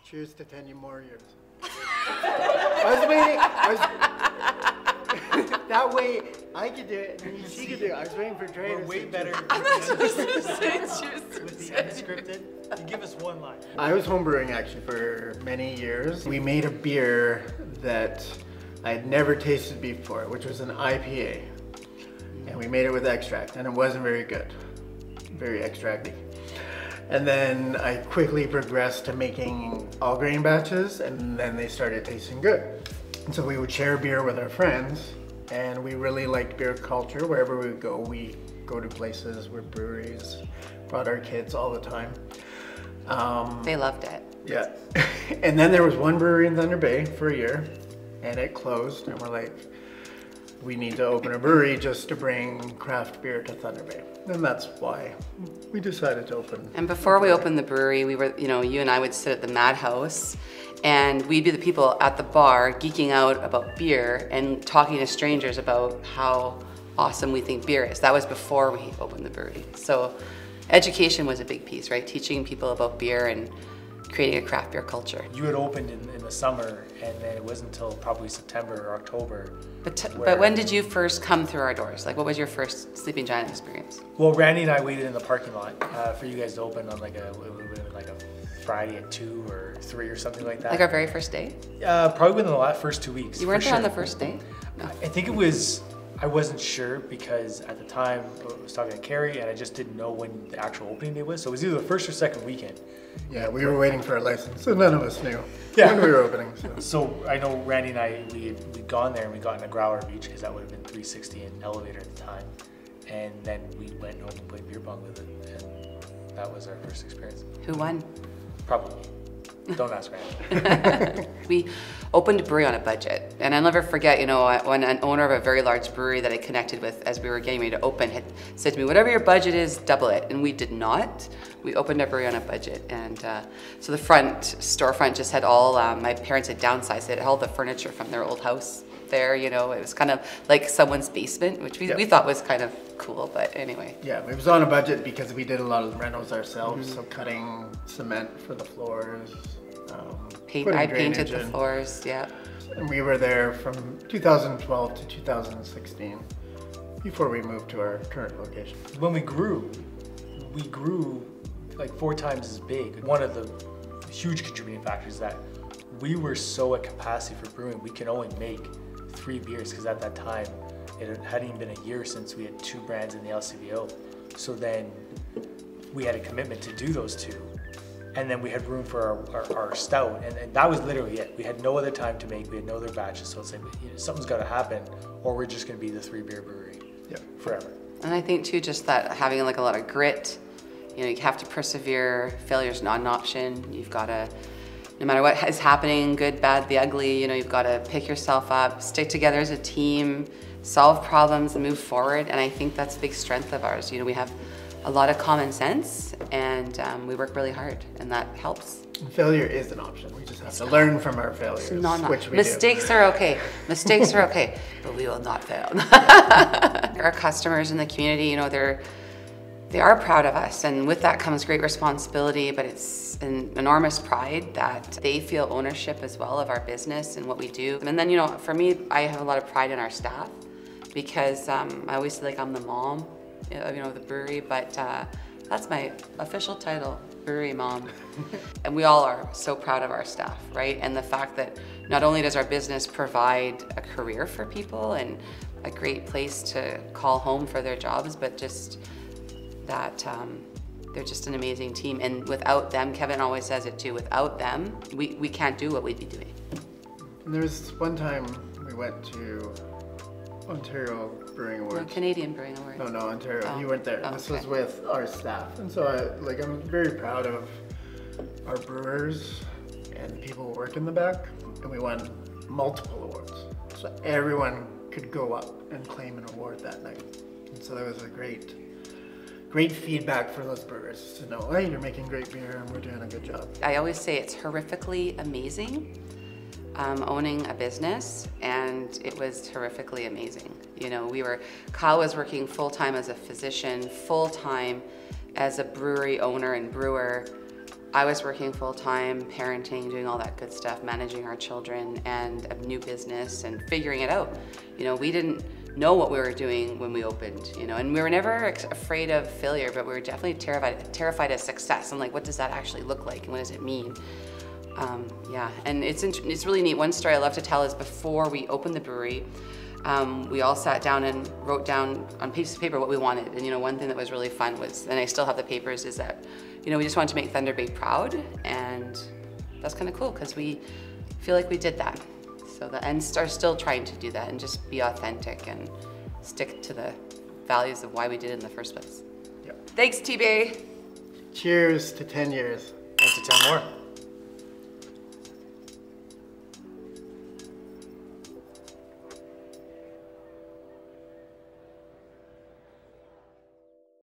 Cheers to 10 more years. I was waiting. That way I could do it and she could do it. I was waiting for Drea. We're way better I'm not supposed to say cheers. with the unscripted. You give us one line. I was homebrewing actually for many years. We made a beer that I had never tasted before, which was an IPA. And we made it with extract and it wasn't very good. Very extracty. And then I quickly progressed to making all grain batches and then they started tasting good. And so we would share beer with our friends and we really liked beer culture. Wherever we would go, we go to places where breweries, brought our kids all the time. They loved it. Yeah. And then there was one brewery in Thunder Bay for a year and it closed and we're like, we need to open a brewery just to bring craft beer to Thunder Bay. And that's why we decided to open. And before we opened the brewery, we were, you and I would sit at the Madhouse and we'd be the people at the bar geeking out about beer and talking to strangers about how awesome we think beer is. That was before we opened the brewery. So education was a big piece, right? Teaching people about beer and creating a craft beer culture. You had opened in the summer and then it wasn't until probably September or October. But when did you first come through our doors? Like what was your first Sleeping Giant experience? Well, Randy and I waited in the parking lot for you guys to open on like a Friday at 2 or 3 or something like that. Like our very first day? Probably within the first 2 weeks. You weren't there sure. on the first day? No. I think it was, I wasn't sure because at the time I was talking to Carrie and I just didn't know when the actual opening day was. So it was either the first or second weekend. Yeah, we were waiting for a license, so none of us knew Yeah. when we were opening. So I know Randy and I, we'd gone there and we got in a growler each because that would have been 360 an elevator at the time. And then we went home and played beer pong with it. And that was our first experience. Who won? Probably. Don't ask Randy. We opened a brewery on a budget. And I'll never forget, when an owner of a very large brewery that I connected with as we were getting ready to open had said to me, whatever your budget is, double it. And we did not. We opened a brewery on a budget. And so the storefront just had all, my parents had downsized it, had all the furniture from their old house there, it was kind of like someone's basement, which we thought was kind of cool, but anyway. Yeah, it was on a budget because we did a lot of the rentals ourselves, so cutting cement for the floors. I painted the floors, yeah. And we were there from 2012 to 2016 before we moved to our current location. When we grew like 4 times as big. One of the huge contributing factors is that we were so at capacity for brewing, we could only make 3 beers because at that time, it hadn't even been a year since we had 2 brands in the LCBO. So then we had a commitment to do those 2. And then we had room for our stout, and that was literally it. We had no other time to make, we had no other batches, so it's like, something's gotta happen, or we're just gonna be the 3 beer brewery forever. And I think too, just that having like a lot of grit, you have to persevere, failure's not an option. You've gotta, no matter what is happening, good, bad, the ugly, you've gotta pick yourself up, stick together as a team, solve problems and move forward. And I think that's a big strength of ours. We have a lot of common sense and we work really hard and that helps. Failure is an option. We just have to learn from our failures, which we Mistakes are okay. Mistakes are okay, but we will not fail. Our customers in the community, they are proud of us, and with that comes great responsibility, but it's an enormous pride that they feel ownership as well of our business and what we do. And then, for me, I have a lot of pride in our staff because I always feel like I'm the mom, of the brewery, but that's my official title, brewery mom. And we all are so proud of our staff, right? And the fact that not only does our business provide a career for people and a great place to call home for their jobs, but just that they're just an amazing team. And without them, Kevin always says it too, without them, we can't do what we'd be doing. And there was one time we went to Ontario Brewing Awards. No, Canadian Brewing Awards. No, Ontario. Oh. You weren't there. Oh, This okay. was with our staff. And so I'm very proud of our brewers and the people who work in the back. And we won multiple awards. So everyone could go up and claim an award that night. And so that was a great feedback for those brewers to know, hey, you're making great beer and we're doing a good job. I always say it's horrifically amazing owning a business, and it was horrifically amazing. Kyle was working full-time as a physician, full-time as a brewery owner and brewer, I was working full-time, parenting, doing all that good stuff, managing our children and a new business and figuring it out. You know, we didn't know what we were doing when we opened, you know, and we were never afraid of failure, but we were definitely terrified of success. And like, what does that actually look like and what does it mean? Yeah, and it's really neat. One story I love to tell is before we opened the brewery, we all sat down and wrote down on pieces of paper what we wanted. And you know, one thing that was really fun was, and I still have the papers, is that, you know, we just wanted to make Thunder Bay proud, and that's kind of cool because we feel like we did that. So and are still trying to do that and just be authentic and stick to the values of why we did it in the first place. Yep. Thanks, T-Bay. Cheers to 10 years. And to 10 more.